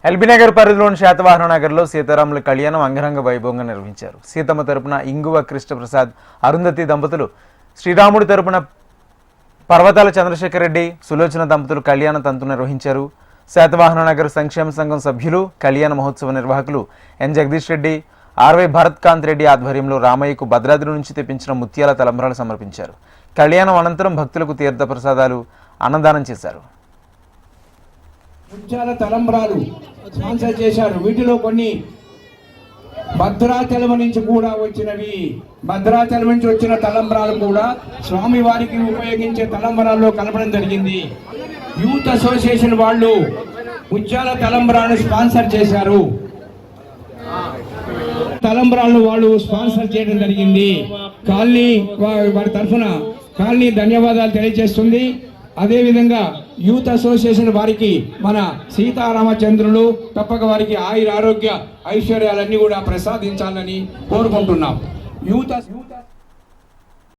ఎల్బీనగర్ పరిధిలోని శాతవాహన నగర్లో సీతారాముల కళ్యాణం అంగరంగ వైభవంగా నిర్వహించారు. సీతమ్మ తరపున ఇంగువ కృష్ణప్రసాద్, అరుంధతి దంపతులు, శ్రీరాముడి తరపున పర్వతాల చంద్రశేఖర్ రెడ్డి, సులోచన దంపతులు కళ్యాణ తంతు నిర్వహించారు. శాతవాహన నగర్ సంక్షేమ సంఘం సభ్యులు, కళ్యాణ మహోత్సవ నిర్వాహకులు ఎన్ జగదీష్ రెడ్డి, ఆర్వై భరత్ కాంత్ రెడ్డి ఆధ్వర్యంలో రామయ్యకు భద్రాద్రి నుంచి తెప్పించిన ముత్యాల తలంబ్రాలు సమర్పించారు. కళ్యాణం అనంతరం భక్తులకు తీర్థ ప్రసాదాలు అన్నదానం చేశారు. ముత్యాల తలంబ్రాలు స్పాన్సర్ చేశారు. వీటిలో కొన్ని భద్రాచలం నుంచి కూడా వచ్చినవి. భద్రాచలం నుంచి వచ్చిన తలంబ్రాలు కూడా స్వామి వారికి ఉపయోగించే తలంబ్రాల్లో కలపడం జరిగింది. యూత్ అసోసియేషన్ వాళ్ళు ముత్యాల తలంబ్రాలను స్పాన్సర్ చేశారు. తలంబ్రాలను వాళ్ళు స్పాన్సర్ చేయడం జరిగింది. కాలనీ వారి తరఫున కాలనీ ధన్యవాదాలు తెలియజేస్తుంది. అదేవిధంగా యూత్ అసోసియేషన్ వారికి మన సీతారామచంద్రులు తప్పక వారికి ఆయుర ఆరోగ్య ఐశ్వర్యాలన్నీ కూడా ప్రసాదించాలని కోరుకుంటున్నాం. యూత్